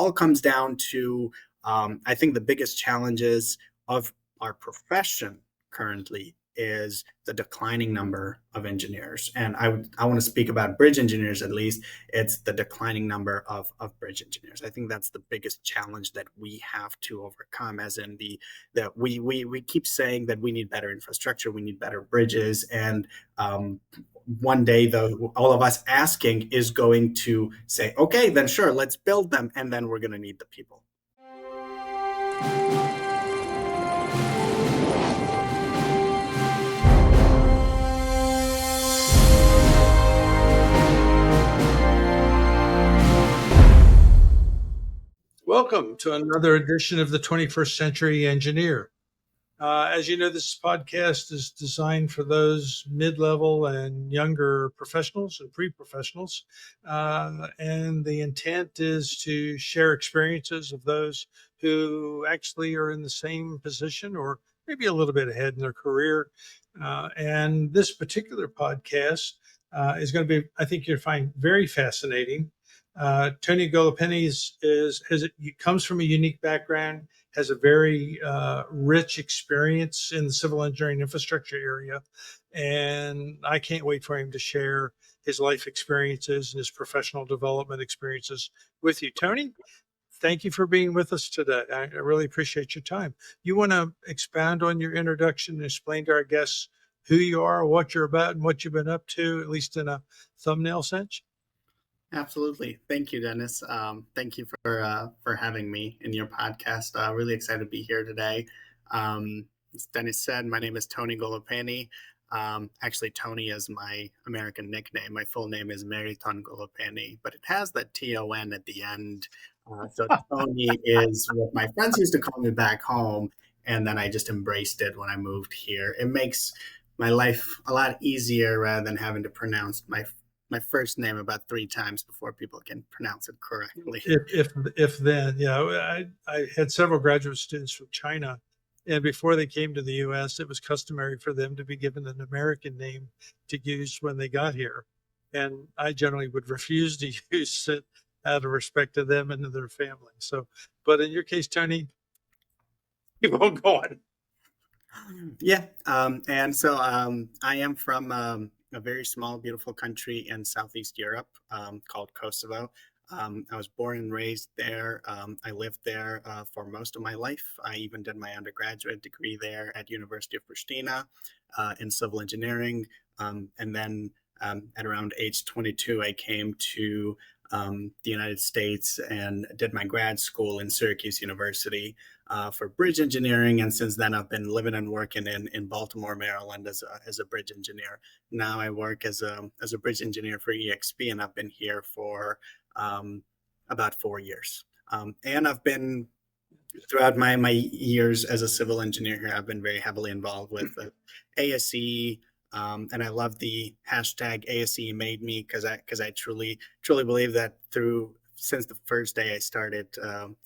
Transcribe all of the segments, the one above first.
all comes down to, I think the biggest challenges of our profession currently is the declining number of engineers. And I want to speak about bridge engineers at least. It's the declining number of bridge engineers. I think that's the biggest challenge that we have to overcome, as in that we keep saying that we need better infrastructure, we need better bridges. And one day, though, all of us asking is going to say, okay, then sure, let's build them. And then we're going to need the people. Welcome to another edition of the 21st Century Engineer. As you know, this podcast is designed for those mid-level and younger professionals and pre-professionals. And the intent is to share experiences of those who actually are in the same position or maybe a little bit ahead in their career. And this particular podcast is going to be, I think you'll find very fascinating. Tony Golopany comes from a unique background, has a very rich experience in the civil engineering infrastructure area. And I can't wait for him to share his life experiences and his professional development experiences with you. Tony, thank you for being with us today. I really appreciate your time. You want to expand on your introduction and explain to our guests who you are, what you're about, and what you've been up to, at least in a thumbnail sense? Absolutely. Thank you, Dennis. Thank you for having me in your podcast. Really excited to be here today. As Dennis said, my name is Tony Golopany. Actually, Tony is my American nickname. My full name is Meriton Golopany, but it has that T-O-N at the end. So Tony is what my friends used to call me back home, and then I just embraced it when I moved here. It makes my life a lot easier rather than having to pronounce my first name about 3 times before people can pronounce it correctly. If then, yeah, I had several graduate students from China, and before they came to the U.S., it was customary for them to be given an American name to use when they got here. And I generally would refuse to use it out of respect to them and to their family. So, but in your case, Tony, you won't go on. Yeah. And so I am from a very small, beautiful country in Southeast Europe called Kosovo. I was born and raised there. I lived there for most of my life. I even did my undergraduate degree there at University of Pristina in civil engineering. And then at around age 22, I came to the United States and did my grad school in Syracuse University for bridge engineering. And since then, I've been living and working in Baltimore, Maryland as a bridge engineer. Now I work as a bridge engineer for EXP, and I've been here for about 4 years. And I've been, throughout my years as a civil engineer here, I've been very heavily involved with ASCE. And I love the hashtag ASCE made me, because I truly believe that since the first day I started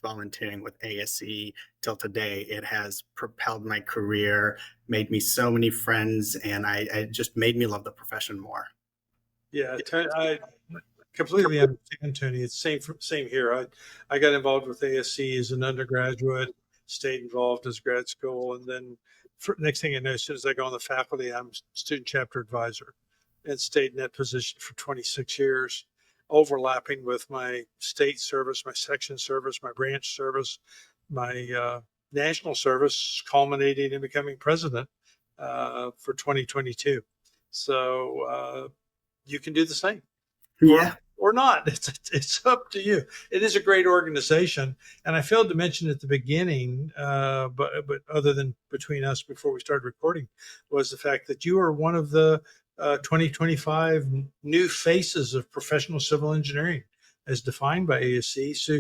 volunteering with ASCE till today, it has propelled my career, made me so many friends, and I just made me love the profession more. Yeah, I completely understand, Tony. It's same here. I got involved with ASCE as an undergraduate, stayed involved as grad school, and then next thing I know, as soon as I go on the faculty, I'm student chapter advisor, and stayed in that position for 26 years, overlapping with my state service, my section service, my branch service, my national service, culminating in becoming president for 2022. So you can do the same. Yeah. Or not. It's up to you. It is a great organization, and I failed to mention at the beginning, but other than between us before we started recording, was the fact that you are one of the 2025 new faces of professional civil engineering, as defined by ASCE. So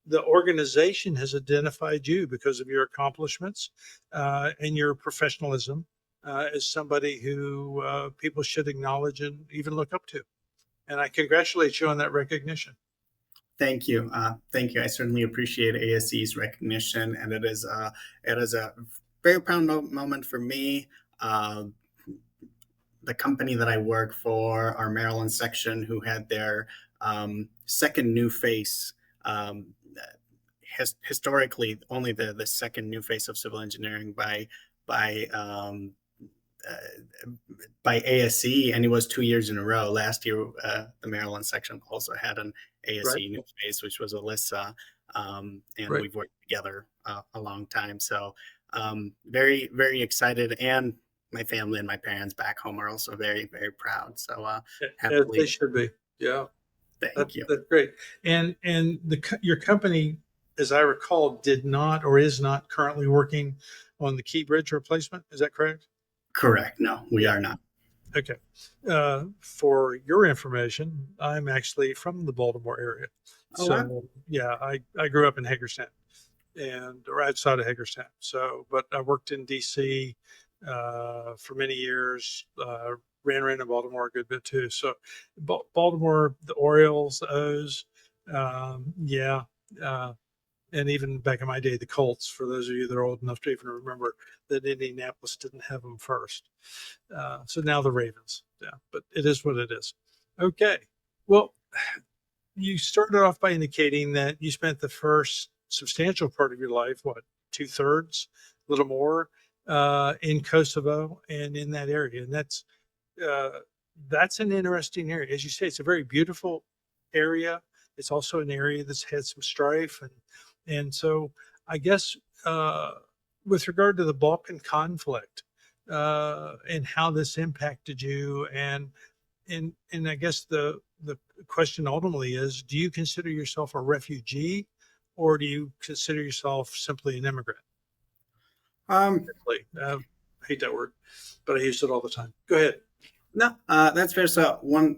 the organization has identified you because of your accomplishments and your professionalism as somebody who people should acknowledge and even look up to. And I congratulate you on that recognition. Thank you. Thank you. I certainly appreciate ASCE's recognition, and it is a very proud moment for me. The company that I work for, our Maryland section, who had their second new face historically only the second new face of civil engineering by um, uh, by ASCE, and it was 2 years in a row. Last year, the Maryland section also had an Right. ASCE new face, which was Alyssa, and Right. we've worked together a long time. So very, very excited, and my family and my parents back home are also very, very proud. So As they happily, should be. Yeah. thank you. That's great. And your company, as I recall, did not or is not currently working on the Key Bridge replacement. Is that correct? Correct. No, we Yeah. are not. Okay. For your information, I'm actually from the Baltimore area. Oh, wow. So yeah, I grew up in Hagerstown and or outside of Hagerstown. So, but I worked in DC for many years. Ran around in Baltimore a good bit too. So, Baltimore, the Orioles, the O's, yeah, uh, and even back in my day, the Colts. For those of you that are old enough to even remember that Indianapolis didn't have them first. So now the Ravens. Yeah, but it is what it is. Okay. Well, you started off by indicating that you spent the first substantial part of your life, what, 2/3, a little more, in Kosovo and in that area. And uh, that's an interesting area. As you say, it's a very beautiful area. It's also an area that's had some strife. And so I guess with regard to the Balkan conflict and how this impacted you and I guess the question ultimately is, do you consider yourself a refugee or do you consider yourself simply an immigrant? Um, I hate that word, but I use it all the time. Go ahead. no, that's fair. So one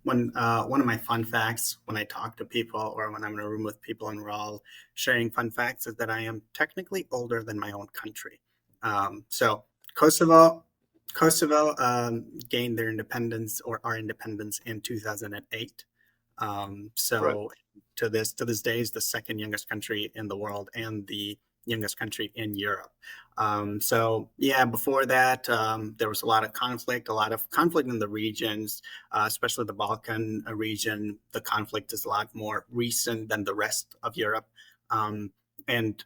of my fun facts when I talk to people or when I'm in a room with people and we're all sharing fun facts is that I am technically older than my own country. So Kosovo, Kosovo gained their independence or our independence in 2008. Right. So to this day is the second youngest country in the world and the youngest country in Europe. So yeah, before that, there was a lot of conflict in the regions, especially the Balkan region. The conflict is a lot more recent than the rest of Europe. Um, and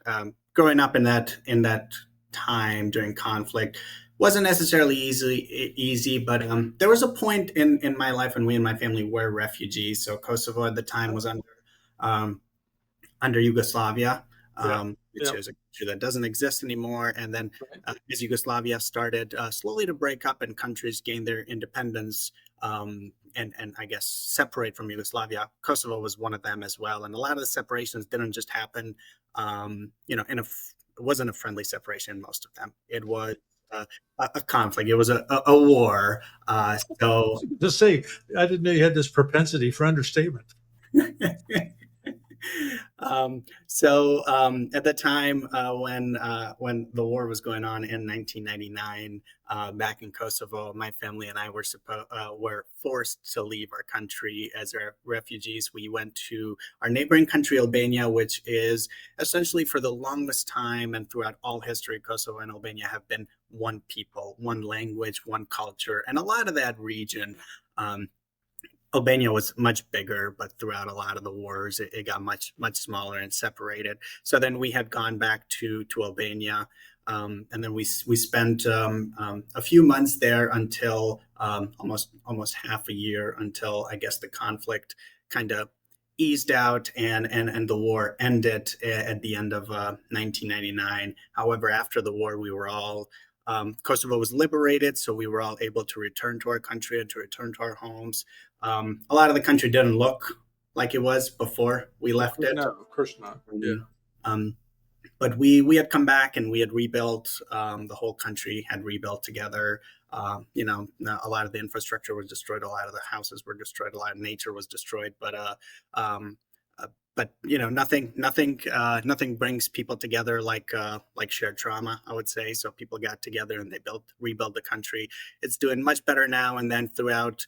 growing up in that time during conflict wasn't necessarily easy, but there was a point in my life when we and my family were refugees. So Kosovo at the time was um, under Yugoslavia, Yeah. which Yeah. is a country that doesn't exist anymore. And then Right. as Yugoslavia started slowly to break up and countries gained their independence, and I guess separate from Yugoslavia, Kosovo was one of them as well. And a lot of the separations didn't just happen, it wasn't a friendly separation. Most of them, it was uh, a conflict. It was a war. So To say, I didn't know you had this propensity for understatement. At the time when the war was going on in 1999, back in Kosovo, my family and I were forced to leave our country as refugees. We went to our neighboring country, Albania, which is essentially for the longest time and throughout all history, Kosovo and Albania have been one people, one language, one culture, and a lot of that region. Um, Albania was much bigger, but throughout a lot of the wars, it got much smaller and separated. So then we had gone back to Albania, and then we spent a few months there until almost half a year until I guess the conflict kind of eased out and the war ended at the end of 1999. However, after the war, we were all Kosovo was liberated, so we were all able to return to our country and to return to our homes. A lot of the country didn't look like it was before we left it. No, of course not. Yeah. Um, but we had come back and we had rebuilt. The whole country had rebuilt together. A lot of the infrastructure was destroyed. A lot of the houses were destroyed. A lot of nature was destroyed. Um, but nothing brings people together like shared trauma, I would say. So people got together and they rebuilt the country. It's doing much better now. And then throughout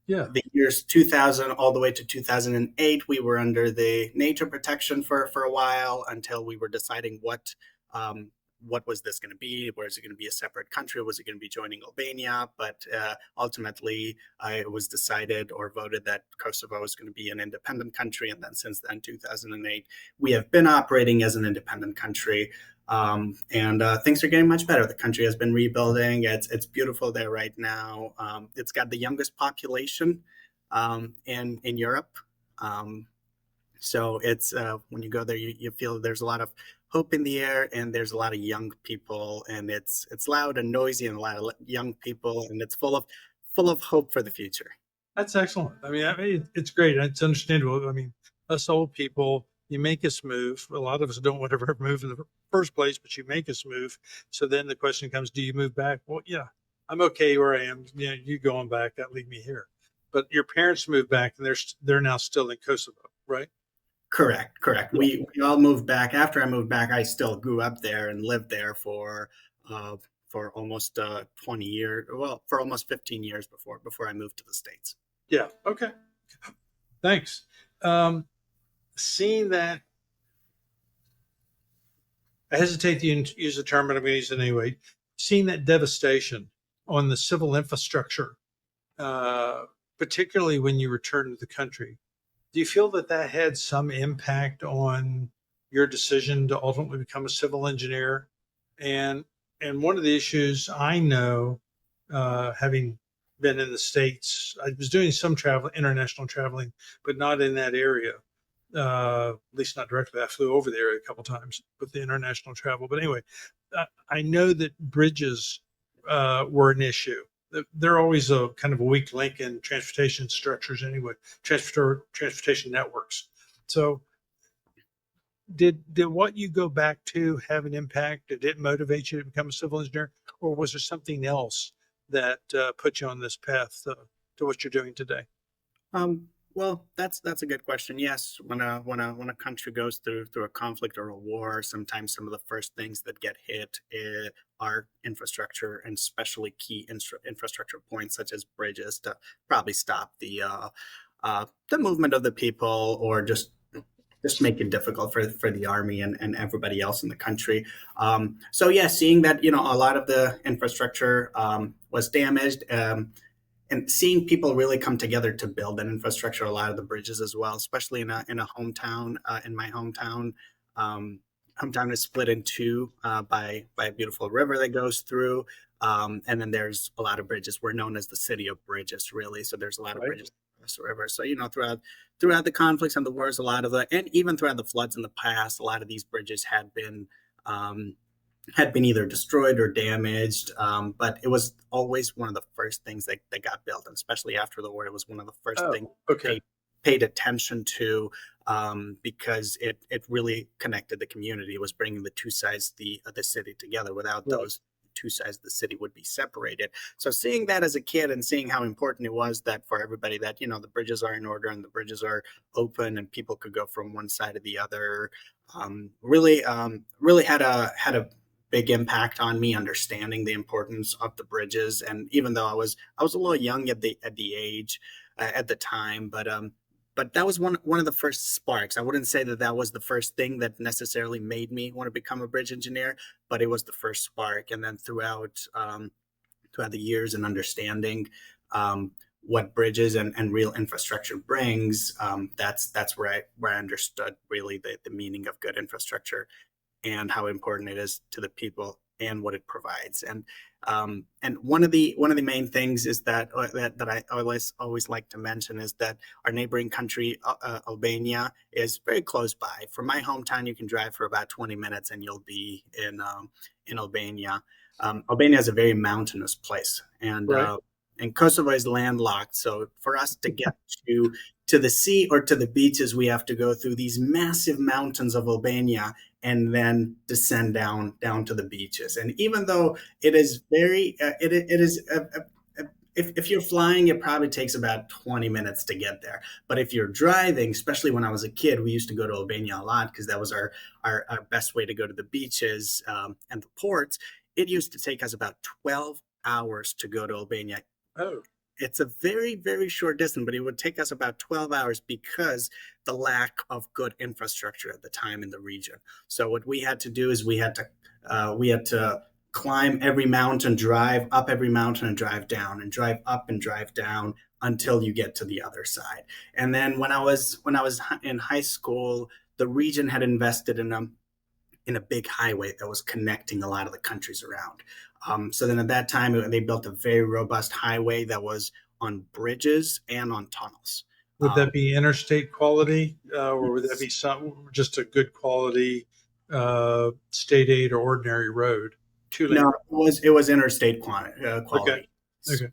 Yeah. the years 2000 all the way to 2008, we were under the nature protection for a while until we were deciding what what was this going to be? Was it going to be a separate country? Was it going to be joining Albania? But ultimately, it was decided or voted that Kosovo was going to be an independent country. And then since then, 2008, we have been operating as an independent country. And things are getting much better. The country has been rebuilding. It's beautiful there right now. It's got the youngest population in Europe. So it's when you go there, you feel there's a lot of hope in the air, and there's a lot of young people, and it's loud and noisy, and a lot of young people, and it's full of hope for the future. That's excellent. It's great. It's understandable. Us old people, you make us move. A lot of us don't want to ever move in the first place, but you make us move. So then the question comes, do you move back? Well, yeah, I'm okay where I am. You going back, that leave me here. But your parents moved back, and they're now still in Kosovo, right? Correct. Yeah. We all moved back. After I moved back, I still grew up there and lived there uh, for almost 20 years. Well, for almost 15 years before I moved to the States. Yeah. Okay. Thanks. Um, Seeing that, I hesitate to use the term, but I'm going to use it anyway. Seeing that devastation on the civil infrastructure, uh, particularly when you return to the country, do you feel that that had some impact on your decision to ultimately become a civil engineer? And and one of the issues I know, having been in the States, I was doing some travel, international traveling, but not in that area. At least not directly. I flew over there a couple times with the international travel. But anyway, I know that bridges were an issue. They're always a kind of a weak link in transportation structures anyway, transportation networks. So did what you go back to have an impact? Did it motivate you to become a civil engineer, or was there something else that put you on this path to what you're doing today? Well, that's a good question. Yes, when a country goes through a conflict or a war, sometimes some of the first things that get hit are infrastructure, and especially key infrastructure points such as bridges to probably stop the movement of the people, or just make it difficult for the army and everybody else in the country. So yeah, seeing that a lot of the infrastructure was damaged. And seeing people really come together to build an infrastructure, a lot of the bridges as well, especially in a hometown, in my hometown. Um, Hometown is split in two by a beautiful river that goes through, and then there's a lot of bridges. We're known as the city of bridges, really. So there's a lot of Right. bridges across the river. So throughout the conflicts and the wars, and even throughout the floods in the past, a lot of these bridges um, had been either destroyed or damaged. But it was always one of the first things that got built, and especially after the war, it was one of the first things Oh, okay. paid attention to, because it really connected the community. It was bringing the two sides of the city together. Without Right. those two sides, the city would be separated. So seeing that as a kid, and seeing how important it was that for everybody that the bridges are in order and the bridges are open and people could go from one side to the other, really had a big impact on me understanding the importance of the bridges. And even though I was a little young at the age at the time, but that was one of the first sparks. I wouldn't say that that was the first thing that necessarily made me want to become a bridge engineer, but it was the first spark. And then throughout the years and understanding what bridges and real infrastructure brings, that's where I understood really the meaning of good infrastructure and how important it is to the people and what it provides. And one of the main things is that I always like to mention is that our neighboring country, Albania, is very close by. From my hometown, you can drive for about 20 minutes and you'll be in Albania. Albania is a very mountainous place, Right. and Kosovo is landlocked. So for us to get to the sea or to the beaches, we have to go through these massive mountains of Albania and then descend down to the beaches. And even though it is very, it is. If you're flying, it probably takes about 20 minutes to get there. But if you're driving, especially when I was a kid, we used to go to Albania a lot because that was our best way to go to the beaches and the ports. It used to take us about 12 hours to go to Albania, Oh, it's a very, very short distance, but it would take us about 12 hours because the lack of good infrastructure at the time in the region. So what we had to do is we had to climb every mountain, drive up every mountain, and drive down, and drive up and drive down until you get to the other side. And then when I was in high school, the region had invested in a big highway that was connecting a lot of the countries around. So then at that time, they built a very robust highway that was on bridges and on tunnels. Would Um, that be interstate quality, or would that be some just a good quality state aid or ordinary road, two lane no, road? it was interstate Okay, quality. okay,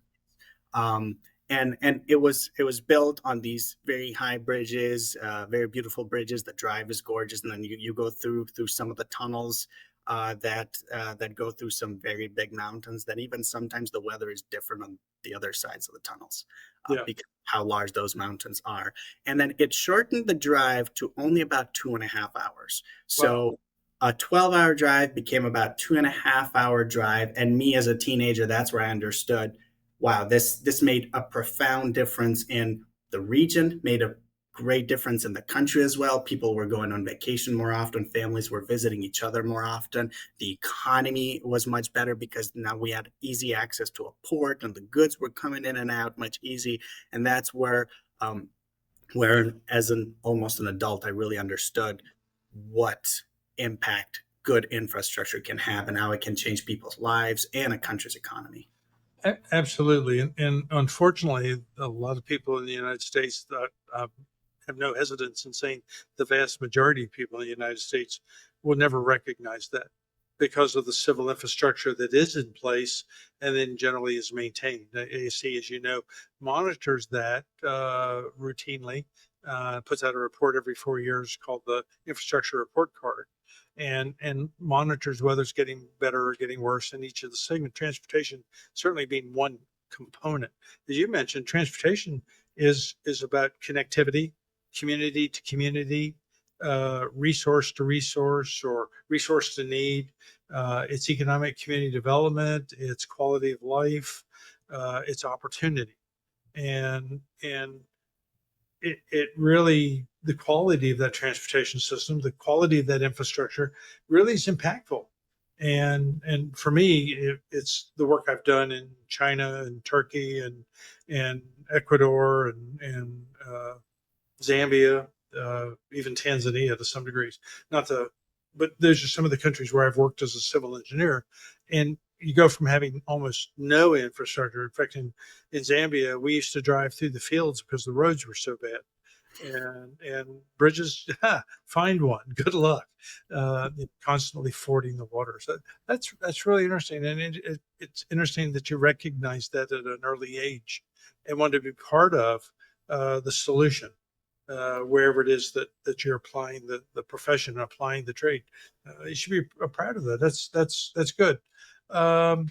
um, and it was built on these very high bridges, very beautiful bridges. The drive is gorgeous, and then you go through some of the tunnels that go through some very big mountains. That even sometimes the weather is different on the other sides of the tunnels yeah. because of how large those mountains are. And then it shortened the drive to only about 2.5 hours. Wow. So a 12-hour drive became about 2.5-hour drive. And me as a teenager, that's where I understood, wow, this made a profound difference in the region, made a great difference in the country as well. People were going on vacation more often, families were visiting each other more often. The economy was much better because now we had easy access to a port and the goods were coming in and out much easy. And that's where as an almost an adult, I really understood what impact good infrastructure can have and how it can change people's lives and a country's economy. Absolutely, and unfortunately, a lot of people in the United States have no hesitance in saying the vast majority of people in the United States will never recognize that because of the civil infrastructure that is in place and then generally is maintained. The ASCE, as you know, monitors that routinely, puts out a report every 4 years called the Infrastructure Report Card, and monitors whether it's getting better or getting worse in each of the segments. Transportation certainly being one component. As you mentioned, transportation is about connectivity, community to community, resource to resource, or resource to need. It's economic community development. It's quality of life. It's opportunity, and it really, the quality of that transportation system, the quality of that infrastructure really is impactful. And for me, it's the work I've done in China and Turkey and Ecuador and Zambia, even Tanzania to some degrees. Not the, but those are some of the countries where I've worked as a civil engineer, and you go from having almost no infrastructure. In fact, in Zambia, we used to drive through the fields because the roads were so bad. And bridges, find one. Good luck. Constantly fording the water. So that's really interesting, and it's interesting that you recognize that at an early age, and want to be part of the solution, wherever it is that you're applying the profession, applying the trade. You should be proud of that. That's good. Um,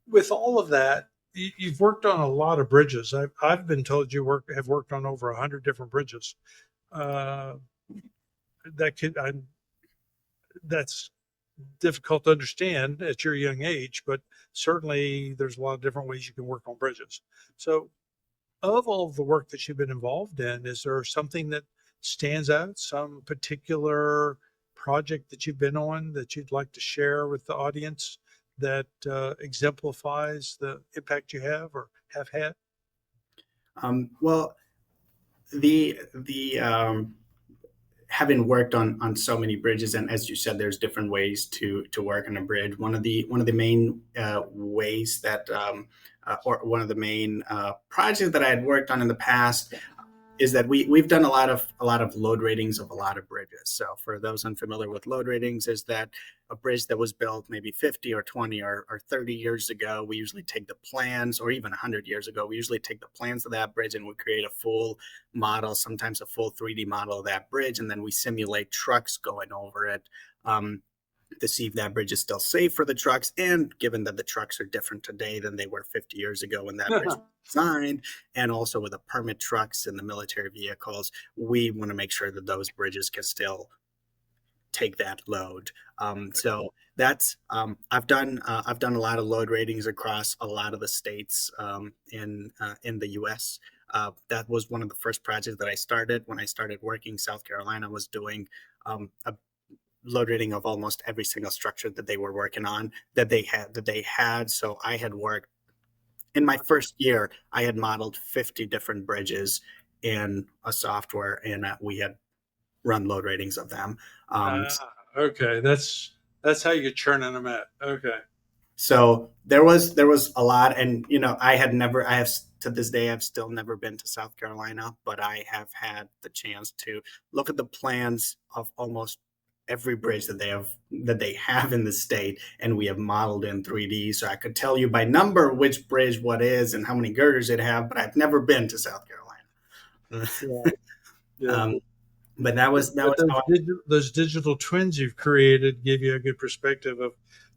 with all of that, you've worked on a lot of bridges. I've been told you have worked on over 100 different bridges. Uh, that could that's difficult to understand at your young age, but certainly there's a lot of different ways you can work on bridges. So, of all of the work that you've been involved in, is there something that stands out, some particular project that you've been on that you'd like to share with the audience that exemplifies the impact you have or have had? Well, the having worked on so many bridges, and as you said, there's different ways to work on a bridge. One of the main ways that or one of the main projects that I had worked on in the past is that we've done a lot of load ratings of a lot of bridges. So for those unfamiliar with load ratings, is that a bridge that was built maybe 50 or 20 or 30 years ago, we usually take the plans, or even 100 years ago, we usually take the plans of that bridge and we create a full model, sometimes a full 3D model of that bridge, and then we simulate trucks going over it. To see if that bridge is still safe for the trucks. And given that the trucks are different today than they were 50 years ago when that bridge was designed, and also with the permit trucks and the military vehicles, we want to make sure that those bridges can still take that load. So that's I've done a lot of load ratings across a lot of the states in the U.S. That was one of the first projects that I started when I started working. South Carolina was doing a load rating of almost every single structure that they were working on that they had. So I had worked in my first year. I had modeled 50 different bridges in a software, and we had run load ratings of them. Um, Okay, that's how you're churning them out. Okay. so there was a lot, and I have to this day I've still never been to South Carolina, but I have had the chance to look at the plans of almost every bridge that they have in the state, and we have modeled in 3D. So I could tell you by number which bridge what is and how many girders it have, but I've never been to South Carolina. Yeah. Yeah. um, but that But was how those digital twins you've created give you a good perspective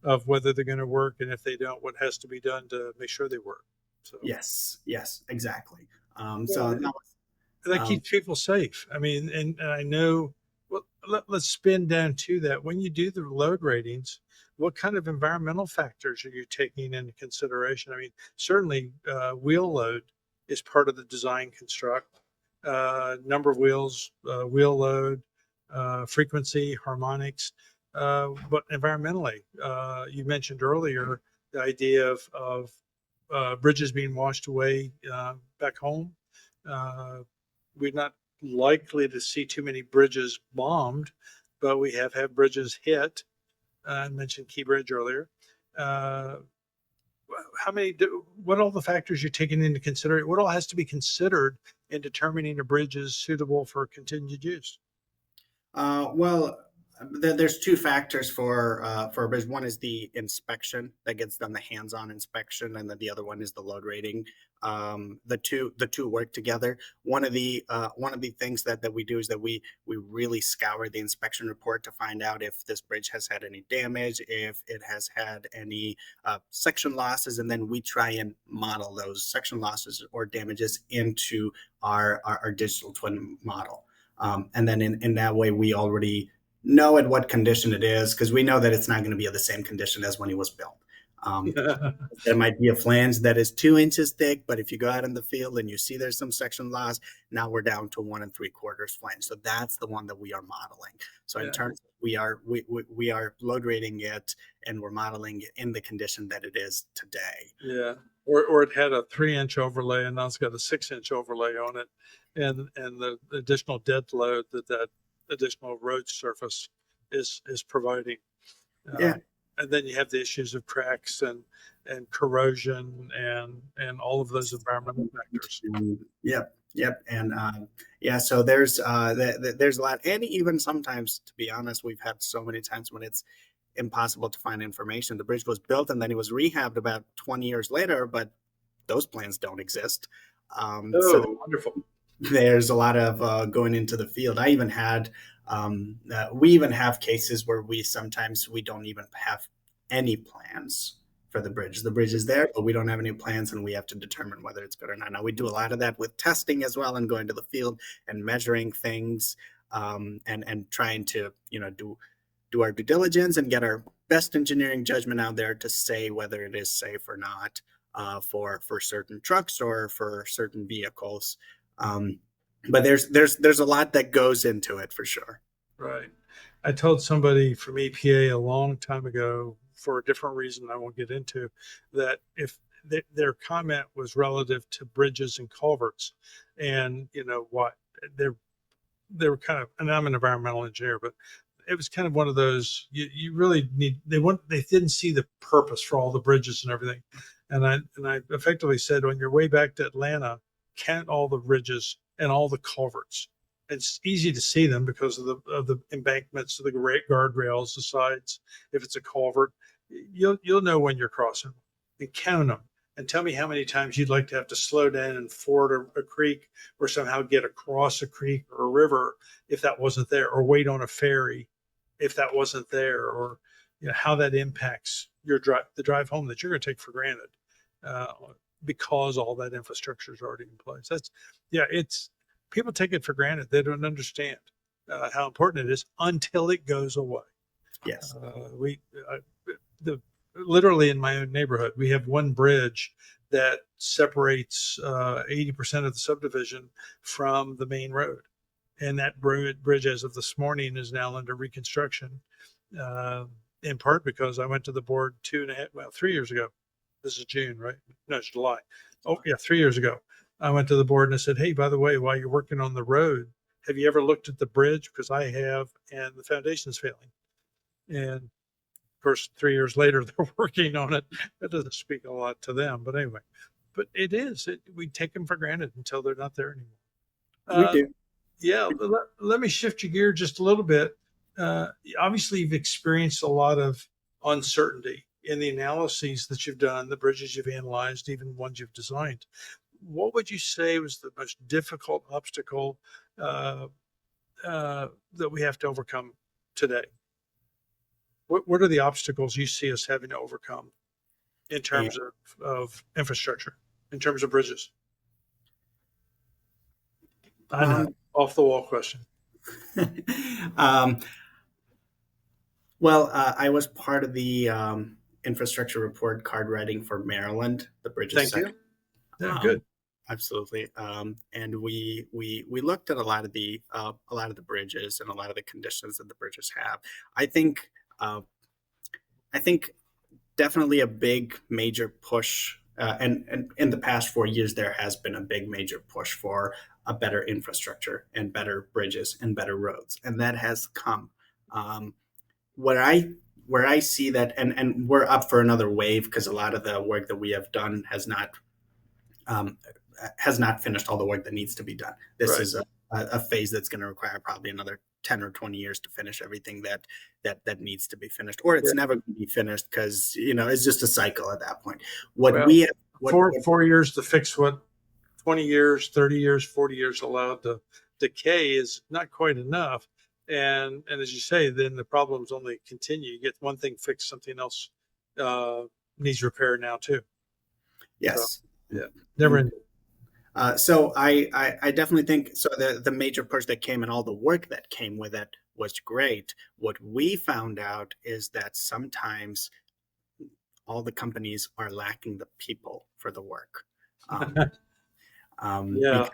of whether they're going to work, and if they don't, what has to be done to make sure they work. So yes, exactly. well, So that was, that um, keeps people safe. I mean, and I know. Well, let's spin down to that. When you do the load ratings, what kind of environmental factors are you taking into consideration? I mean, certainly wheel load is part of the design construct. Number of wheels, wheel load, frequency, harmonics. But environmentally, you mentioned earlier the idea of bridges being washed away back home. Uh, we're not likely to see too many bridges bombed, but we have had bridges hit. I mentioned Key Bridge earlier. Uh, how many? What all the factors you're taking into consideration? What all has to be considered in determining a bridge is suitable for continued use? well, there's two factors for a bridge. One is the inspection that gets done, the hands-on inspection, and then the other one is the load rating. The two work together. One of the things that we do is that we really scour the inspection report to find out if this bridge has had any damage, if it has had any section losses, and then we try and model those section losses or damages into our digital twin model. And then in that way, we already know at what condition it is because we know that it's not going to be of the same condition as when it was built. Um, there might be a flange that is 2 inches thick, but if you go out in the field and you see there's some section loss, now we're down to 1 3/4 flange. So that's the one that we are modeling. So in Yeah, terms, we are load rating it and we're modeling it in the condition that it is today. yeah. Or it had a 3 inch overlay and now it's got a 6 inch overlay on it, and the additional dead load that additional road surface is providing. Uh, Yeah. and then you have the issues of cracks and corrosion and all of those environmental factors. Yep, and yeah. So there's a lot, and even sometimes, to be honest, we've had so many times when it's impossible to find information. The bridge was built and then it was rehabbed about 20 years later, but those plans don't exist. So Oh, wonderful. there's a lot of going into the field. We even have cases where we don't even have any plans for the bridge. The bridge is there, but we don't have any plans, and we have to determine whether it's good or not. Now we do a lot of that with testing as well, and going to the field and measuring things, and trying to do our due diligence and get our best engineering judgment out there to say whether it is safe or not for certain trucks or for certain vehicles. Um, but there's a lot that goes into it for sure. Right. I told somebody from EPA a long time ago, for a different reason I won't get into, that if their comment was relative to bridges and culverts, and you know what, they're they were kind of, and I'm an environmental engineer, but it was kind of one of those, you really need, they didn't see the purpose for all the bridges and everything. And I effectively said, on your way back to Atlanta, count all the bridges and all the culverts. It's easy to see them because of the embankments, the guardrails, the sides. If it's a culvert, you'll know when you're crossing, and count them and tell me how many times you'd like to have to slow down and ford a creek or somehow get across a creek or a river if that wasn't there, or wait on a ferry if that wasn't there, or how that impacts the drive home that you're going to take for granted, uh, because all that infrastructure is already in place. That's, yeah, it's, people take it for granted. They don't understand. how important it is until it goes away. Yes. We the literally in my own neighborhood, we have one bridge that separates 80% of the subdivision from the main road, and that bridge, as of this morning, is now under reconstruction. Uh, in part because I went to the board 3 years ago. This is June, right? No, it's July. Oh, yeah, 3 years ago. I went to the board and I said, "Hey, by the way, while you're working on the road, have you ever looked at the bridge? Because I have, and the foundation's failing." And of course, 3 years later, they're working on it. That doesn't speak a lot to them, but anyway. But it is. We take them for granted until they're not there anymore. We Uh, do. yeah, let me shift your gear just a little bit. Obviously, you've experienced a lot of uncertainty in the analyses that you've done, the bridges you've analyzed, even ones you've designed. What would you say was the most difficult obstacle uh, that we have to overcome today? What are the obstacles you see us having to overcome in Yeah. terms of infrastructure, in terms of bridges? I know, Um, off the wall question. um, well, I was part of the infrastructure report card writing for Maryland, the bridges Thank section. you. Yeah, Um, good. absolutely. And we looked at a lot of the bridges and a lot of the conditions that the bridges have. I think uh, I think definitely a big major push. And in the past 4 years, there has been a big major push for a better infrastructure and better bridges and better roads, and that has come. Um, where I where I see that, and we're up for another wave because a lot of the work that we have done um, has not finished all the work that needs to be done. This Right. is a phase that's going to require probably another 10 or 20 years to finish everything that needs to be finished, or Yeah. it's never going to be finished because it's just a cycle at that point. What Well, we what 4 years to fix what 20 years, 30 years, 40 years allowed to decay is not quite enough. And as you say, then the problems only continue. You get one thing fixed, something else uh, needs repair now too. So Yes. yeah, never ending. So I definitely think so. The major push that came and all the work that came with it was great. What we found out is that sometimes all the companies are lacking the people for the work. Um, Yeah, because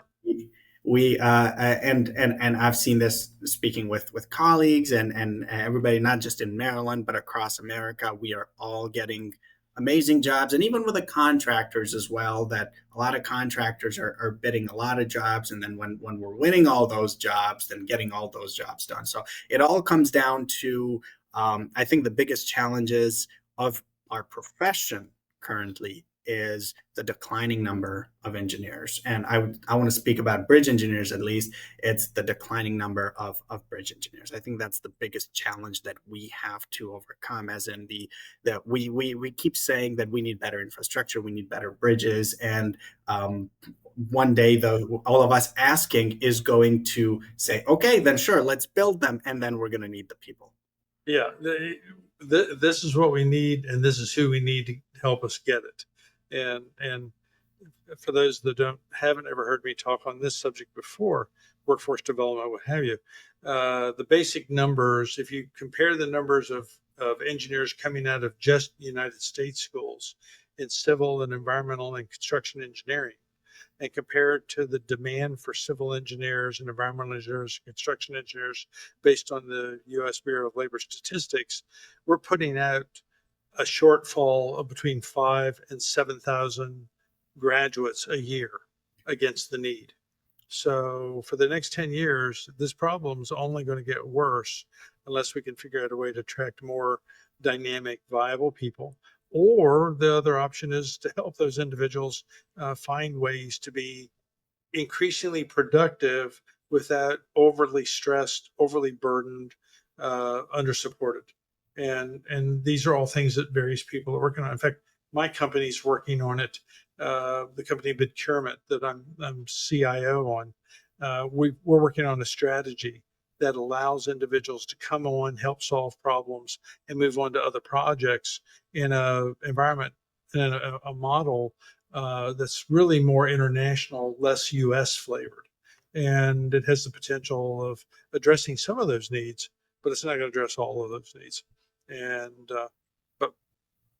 and I've seen this speaking with colleagues and everybody, not just in Maryland but across America. We are all getting amazing jobs, and even with the contractors as well. That a lot of contractors are bidding a lot of jobs, and then when we're winning all those jobs, then getting all those jobs done. So it all comes down to I think the biggest challenges of our profession currently is the declining number of engineers. And I want to speak about bridge engineers at least. It's the declining number of bridge engineers. I think that's the biggest challenge that we have to overcome, as in that we keep saying that we need better infrastructure, we need better bridges. And one day, though, all of us asking is going to say, okay, then sure, let's build them. And then we're going to need the people. yeah. This is what we need, and this is who we need to help us get it. And for those that haven't ever heard me talk on this subject before, workforce development, what have you, the basic numbers, if you compare the numbers of engineers coming out of just United States schools in civil and environmental and construction engineering, and compare it to the demand for civil engineers and environmental engineers, construction engineers, based on the U.S. Bureau of Labor Statistics, we're putting out a shortfall of between 5,000 and 7,000 graduates a year against the need. So for the next 10 years, this problem's only going to get worse unless we can figure out a way to attract more dynamic, viable people. Or the other option is to help those individuals find ways to be increasingly productive without overly stressed, overly burdened, under supported. And these are all things that various people are working on. In fact, my company's working on it. The company Procurement that I'm CIO on, we're working on a strategy that allows individuals to come on, help solve problems, and move on to other projects in a environment, in a model that's really more international, less U.S. flavored. and it has the potential of addressing some of those needs, but it's not going to address all of those needs. And but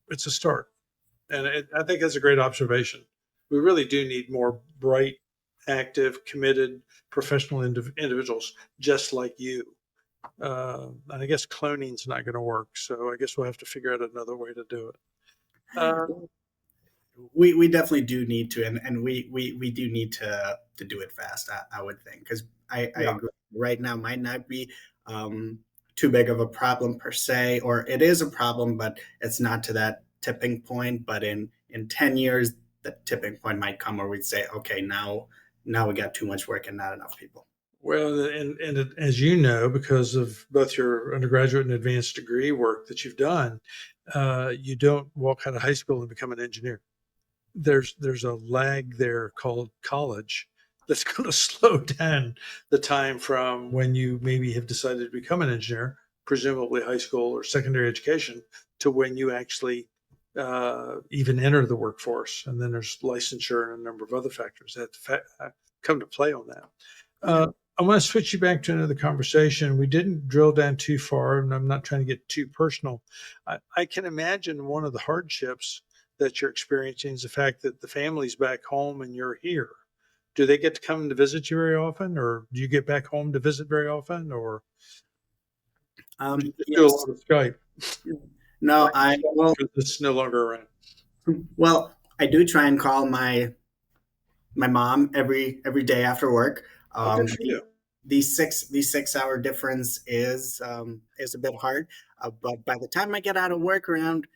it's a start, and I think that's a great observation. We really do need more bright, active, committed, professional individuals just like you. And I guess cloning's not going to work, so I guess we'll have to figure out another way to do it. Uh, We definitely do need to, and we do need to do it fast. I would think because I yeah. agree. Right now might not be um, too big of a problem per se, or it is a problem, but it's not to that tipping point. But in 10 years, the tipping point might come where we'd say, okay, now we got too much work and not enough people. Well, and as you know, because of both your undergraduate and advanced degree work that you've done, you don't walk out of high school and become an engineer. There's a lag there called college that's going to slow down the time from when you maybe have decided to become an engineer, presumably high school or secondary education, to when you actually even enter the workforce. And then there's licensure and a number of other factors that come to play on that. Yeah. I want to switch you back to another conversation. We didn't drill down too far, and I'm not trying to get too personal. I can imagine one of the hardships that you're experiencing is the fact that the family's back home and you're here. Do they get to come to visit you very often, or do you get back home to visit very often, or do you just do a Yes. lot of Skype? No, I well, Because it's no longer around. well, I do try and call my mom every day after work. Oh, good Um, for you. the 6 hour difference is a bit hard, but by the time I get out of work around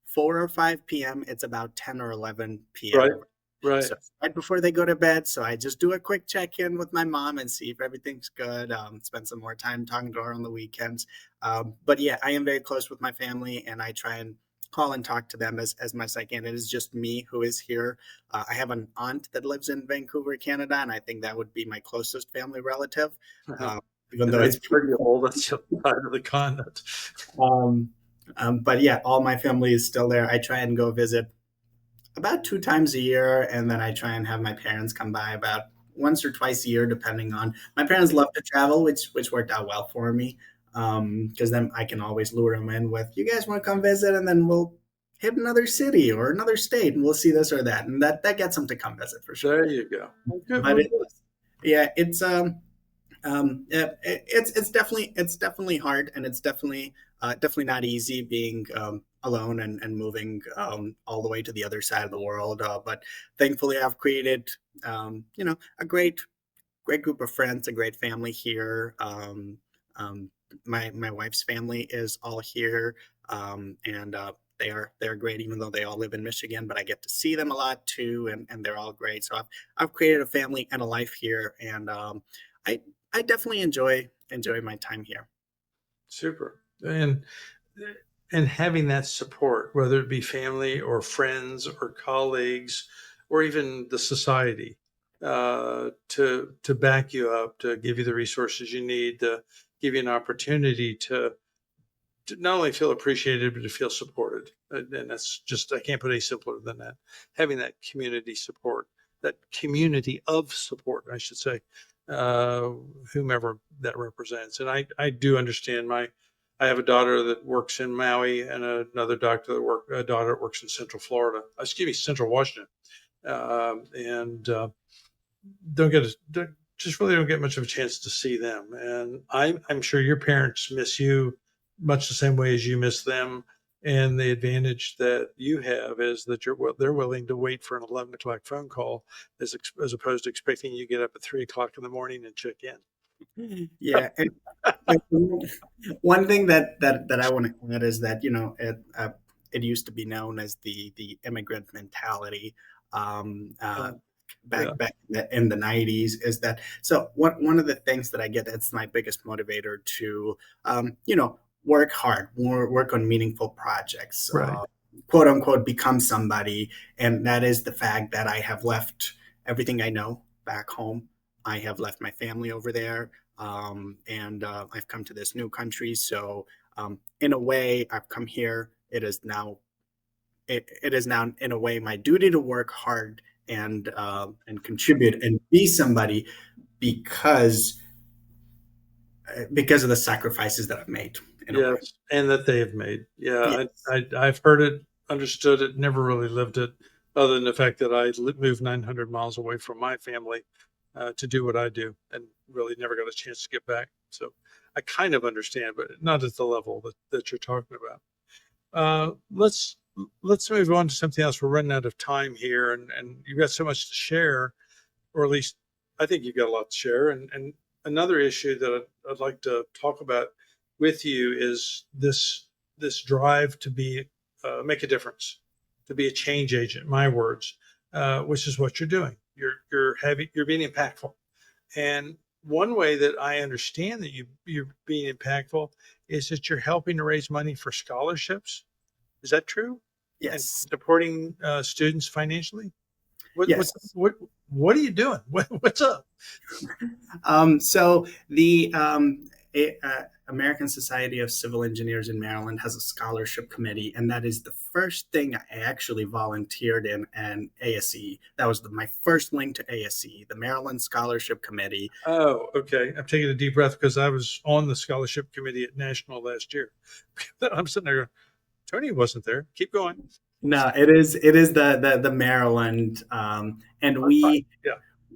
4 or 5 p.m., it's about 10 or 11 p.m. Right, over. right. So right before they go to bed, so I just do a quick check in with my mom and see if everything's good. Spend some more time talking to her on the weekends. But yeah, I am very close with my family, and I try and call and talk to them as much as I can. It is just me who is here. I have an aunt that lives in Vancouver, Canada, and I think that would be my closest family relative. Um, Even It though might it's be pretty old. That's the other side of the continent. um, but yeah, all my family is still there. I try and go visit about 2 times a year, and then I try and have my parents come by about once or twice a year, depending on. My parents love to travel, which worked out well for me, because then I can always lure them in with, "You guys want to come visit?" And then we'll hit another city or another state, and we'll see this or that, and that gets them to come visit for sure. There you go. Well, good. But Well, good. yeah, it's definitely hard, and it's definitely not easy being alone and moving all the way to the other side of the world. But thankfully, I've created a great group of friends, a great family here. My wife's family is all here, and they're great, even though they all live in Michigan. But I get to see them a lot too, and they're all great. So I've created a family and a life here, and I I definitely enjoy my time here. Super. And having that support, whether it be family or friends or colleagues or even the society, to back you up, to give you the resources you need, to give you an opportunity to not only feel appreciated but to feel supported. And that's just, I can't put any simpler than that. Having that community support, that community of support, I should say, uh, whomever that represents. And I do understand I have a daughter that works in Maui and another a daughter that works in Central Florida, excuse me, Central Washington. And don't get just really don't get much of a chance to see them. And I'm sure your parents miss you much the same way as you miss them. And the advantage that you have is that they're willing to wait for an 11 o'clock phone call as opposed to expecting you to get up at 3 o'clock in the morning and check in. Yeah, and one thing that I want to add is that it used to be known as the immigrant mentality. Um, uh, Uh, yeah, back in the 90s is that so one of the things that I get that's my biggest motivator to work hard, work on meaningful projects, right. quote unquote become somebody, and that is the fact that I have left everything I know back home. I have left my family over there, and I've come to this new country. So in a way, I've come here. It is now in a way my duty to work hard and contribute and be somebody. because because of the sacrifices that I've made in a way. Yes, and that they have made. Yeah, Yes. I've heard it, understood it, never really lived it, other than the fact that I moved 900 miles away from my family to do what I do, and really never got a chance to get back. So I kind of understand, but not at the level that you're talking about. Let's move on to something else. We're running out of time here, and you've got so much to share, or at least I think you've got a lot to share. And another issue that I'd like to talk about with you is this drive to be make a difference, to be a change agent. My words, which is what you're doing. You're being impactful, and one way that I understand that you're being impactful is that you're helping to raise money for scholarships. Is that true? And Yes. supporting students financially. What what Yes. what what are you doing? What's up? So the American Society of Civil Engineers in Maryland has a scholarship committee, and that is the first thing I actually volunteered in an ASCE. That was my first link to ASCE, the Maryland Scholarship Committee. Oh, okay. I'm taking a deep breath because I was on the scholarship committee at National last year. I'm sitting there. Tony wasn't there. Keep going. No, it is the Maryland, and That's fine. Yeah.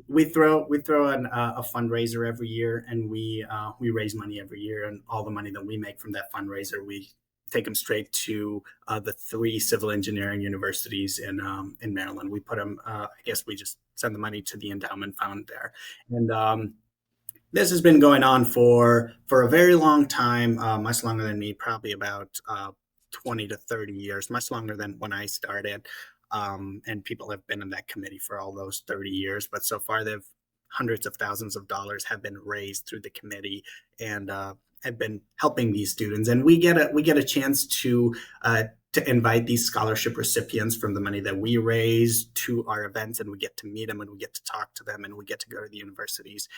we throw a fundraiser every year, and we raise money every year, and all the money that we make from that fundraiser, we take them straight to the three civil engineering universities in Maryland. We put them. I guess we just send the money to the endowment fund there, and this has been going on for a very long time, much longer than me, probably about 20 to 30 years, much longer than when I started. And people have been in that committee for all those 30 years. But so far, they've hundreds of thousands of dollars have been raised through the committee, and have been helping these students. And we get a chance to invite these scholarship recipients from the money that we raise to our events, and we get to meet them, and we get to talk to them, and we get to go to the universities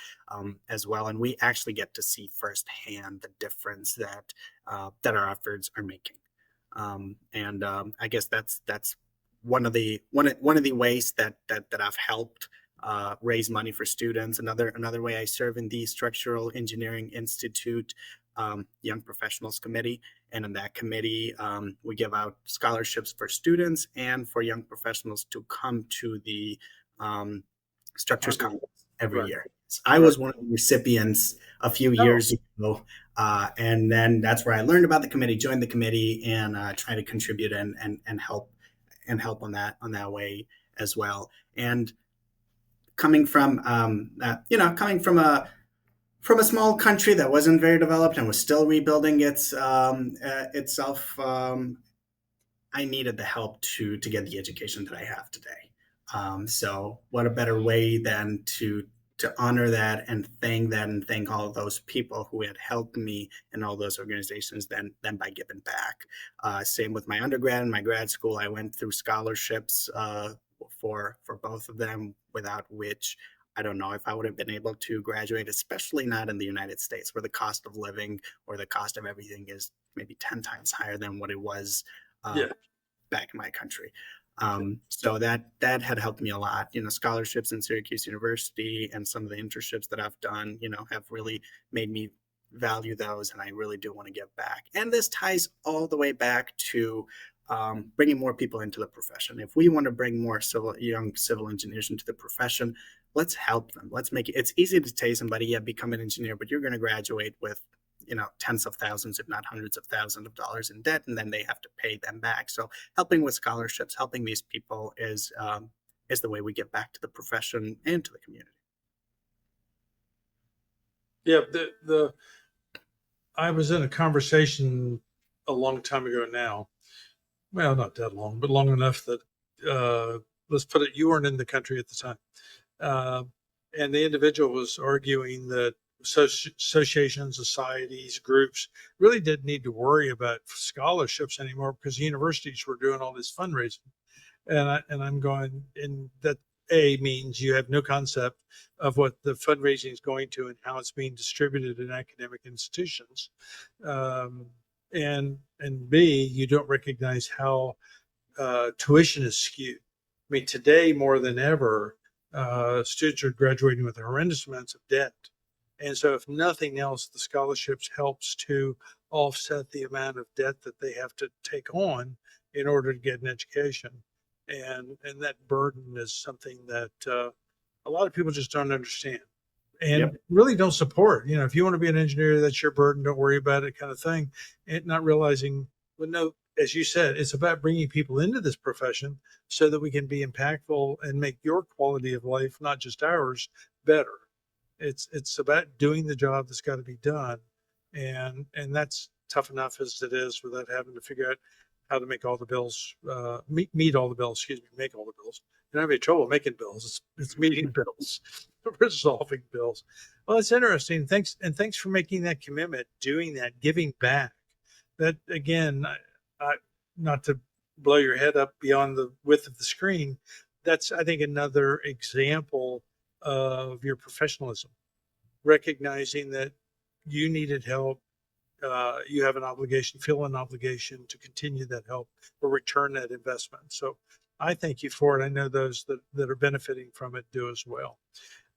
as well, and we actually get to see firsthand the difference that our efforts are making. And I guess that's one of the ways that I've helped raise money for students. Another way, I serve in the Structural Engineering Institute Young Professionals Committee, and in that committee, we give out scholarships for students and for young professionals to come to the structures conference every Right. year. So I Right. was one of the recipients a few Oh, years ago, and then that's where I learned about the committee, joined the committee, and try to contribute and help on that way as well. And coming from coming from a small country that wasn't very developed and was still rebuilding itself, I needed the help to get the education that I have today. So what a better way than to honor that and thank all of those people who had helped me in all those organizations than by giving back. Same with my undergrad and my grad school. I went through scholarships for both of them, without which I don't know if I would have been able to graduate, especially not in the United States, where the cost of living or the cost of everything is maybe 10 times higher than what it was uh, yeah. back in my country. So that had helped me a lot. Scholarships in Syracuse University and some of the internships that I've done, have really made me value those, and I really do want to give back. And this ties all the way back to bringing more people into the profession. If we want to bring more young civil engineers into the profession, let's help them. Let's make it. It's easy to tell somebody, yeah, become an engineer, but you're going to graduate with tens of thousands, if not hundreds of thousands of dollars in debt, and then they have to pay them back. So helping with scholarships, helping these people is the way we get back to the profession and to the community. Yeah. The I was in a conversation a long time ago now. Well, not that long, but long enough that let's put it, you weren't in the country at the time. Uh, and the individual was arguing that associations, societies, groups really didn't need to worry about scholarships anymore because universities were doing all this fundraising. And I'm going, and that A means you have no concept of what the fundraising is going to and how it's being distributed in academic institutions. Um, and B, you don't recognize how tuition is skewed. I mean, today more than ever, students are graduating with horrendous amounts of debt. And so, if nothing else, the scholarships helps to offset the amount of debt that they have to take on in order to get an education. And that burden is something that a lot of people just don't understand and Yep. really don't support. You know, if you want to be an engineer, that's your burden. Don't worry about it, kind of thing. And not realizing, well, no, as you said, it's about bringing people into this profession so that we can be impactful and make your quality of life, not just ours, better. It's about doing the job that's got to be done, and that's tough enough as it is without having to figure out how to make all the bills, meet all the bills. Excuse me, make all the bills. You don't have any trouble making bills. It's meeting bills, resolving bills. Well, that's interesting. Thanks, and thanks for making that commitment, doing that, giving back. That again, I not to blow your head up beyond the width of the screen. That's, I think, another example of your professionalism, recognizing that you needed help. You have an obligation, feel an obligation to continue that help or return that investment. So I thank you for it. I know those that are benefiting from it do as well.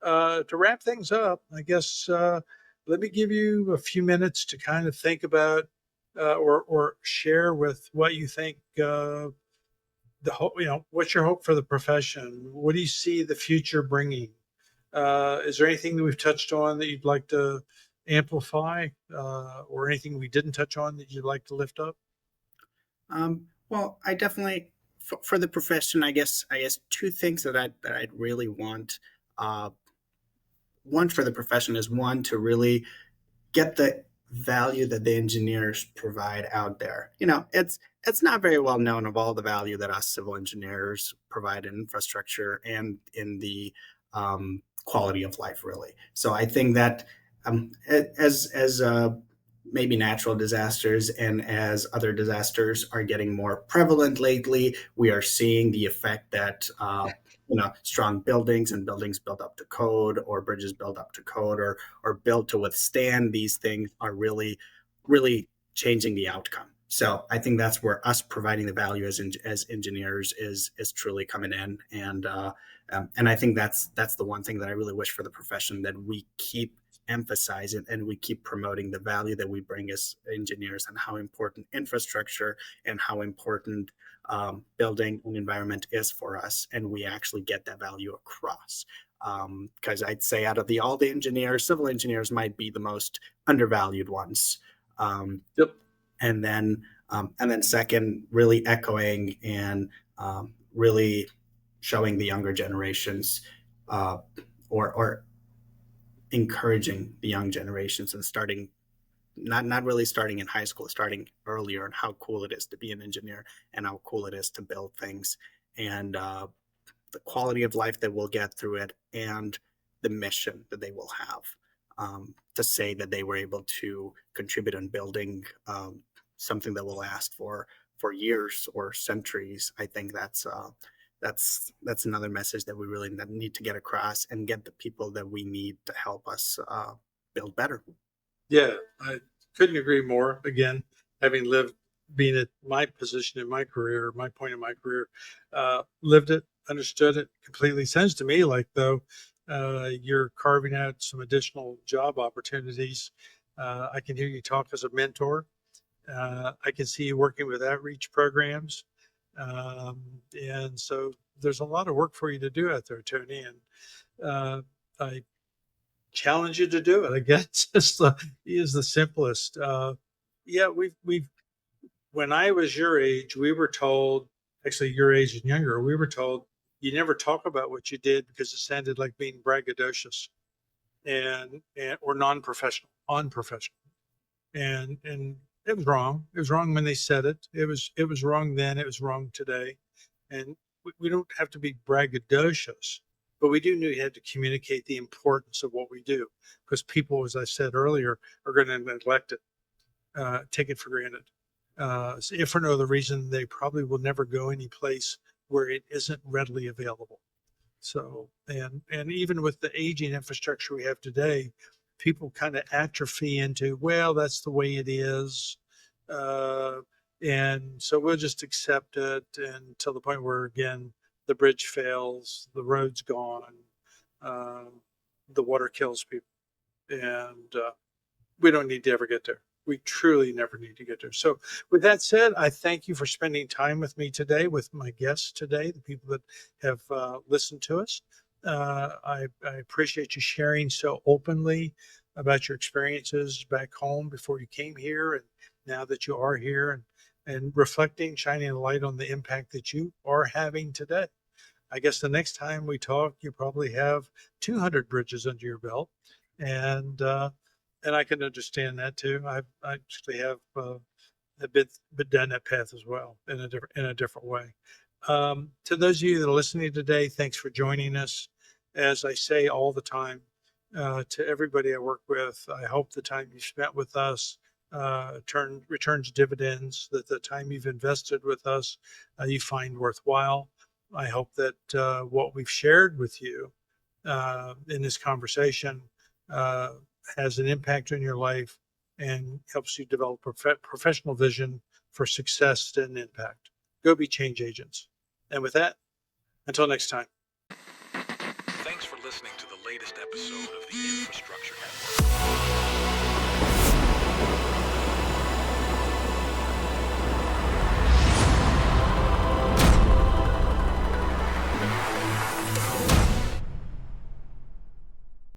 To wrap things up, I guess let me give you a few minutes to kind of think about or share with what you think the hope, you know, what's your hope for the profession? What do you see the future bringing? Is there anything that we've touched on that you'd like to amplify, or anything we didn't touch on that you'd like to lift up? Well, I definitely for the profession, I guess two things that I'd really want. Uh, One for the profession is one to really get the value that the engineers provide out there. You know, it's not very well known of all the value that us civil engineers provide in infrastructure and in the quality of life, really. So I think that as maybe natural disasters and as other disasters are getting more prevalent lately, we are seeing the effect that strong buildings and buildings built up to code or bridges built up to code or built to withstand these things are really changing the outcome. So I think that's where us providing the value as engineers is truly coming in, and I think that's the one thing that I really wish for the profession, that we keep emphasizing and we keep promoting the value that we bring as engineers and how important infrastructure and how important building and environment is for us, and we actually get that value across. Because I'd say out of all the engineers, civil engineers might be the most undervalued ones. Um, Yep. and then second, really echoing and really showing the younger generations, or encouraging the young generations and starting not really starting in high school, starting earlier, and how cool it is to be an engineer and how cool it is to build things, and the quality of life that we'll get through it, and the mission that they will have, to say that they were able to contribute in building something that will last for years or centuries. I think that's another message that we really need to get across and get the people that we need to help us build better. Yeah, I couldn't agree more. Again, having lived, being at my position in my career, my point in my career, lived it, understood it completely. Sounds to me like, though, you're carving out some additional job opportunities. I can hear you talk as a mentor. I can see you working with outreach programs. Um, and so there's a lot of work for you to do out there, Tony. And I challenge you to do it. I guess is the simplest. Yeah, we've when I was your age, we were told, actually your age and younger, we were told you never talk about what you did because it sounded like being braggadocious and or non-professional, unprofessional. And it was wrong. It was wrong when they said it. It was wrong then. It was wrong today. And we don't have to be braggadocious, but we do need to communicate the importance of what we do, because people, as I said earlier, are going to neglect it, take it for granted. So if for no other reason, they probably will never go any place where it isn't readily available. So, and even with the aging infrastructure we have today, people kind of atrophy into, well, that's the way it is. Uh, and so we'll just accept it until the point where, again, the bridge fails, the road's gone, the water kills people, and we don't need to ever get there. We truly never need to get there. So, with that said, I thank you for spending time with me today, with my guests today, the people that have listened to us. I appreciate you sharing so openly about your experiences back home before you came here, and now that you are here, and reflecting, shining a light on the impact that you are having today. I guess the next time we talk, you probably have 200 bridges under your belt, and I can understand that too. I actually have been down that path as well in a different way. To those of you that are listening today, thanks for joining us. As I say all the time to everybody I work with, I hope the time you spent with us returns dividends. That the time you've invested with us, you find worthwhile. I hope that what we've shared with you in this conversation uh, has an impact on your life and helps you develop professional vision for success and impact. Go be change agents. And with that, until next time. Thanks for listening to the latest episode of the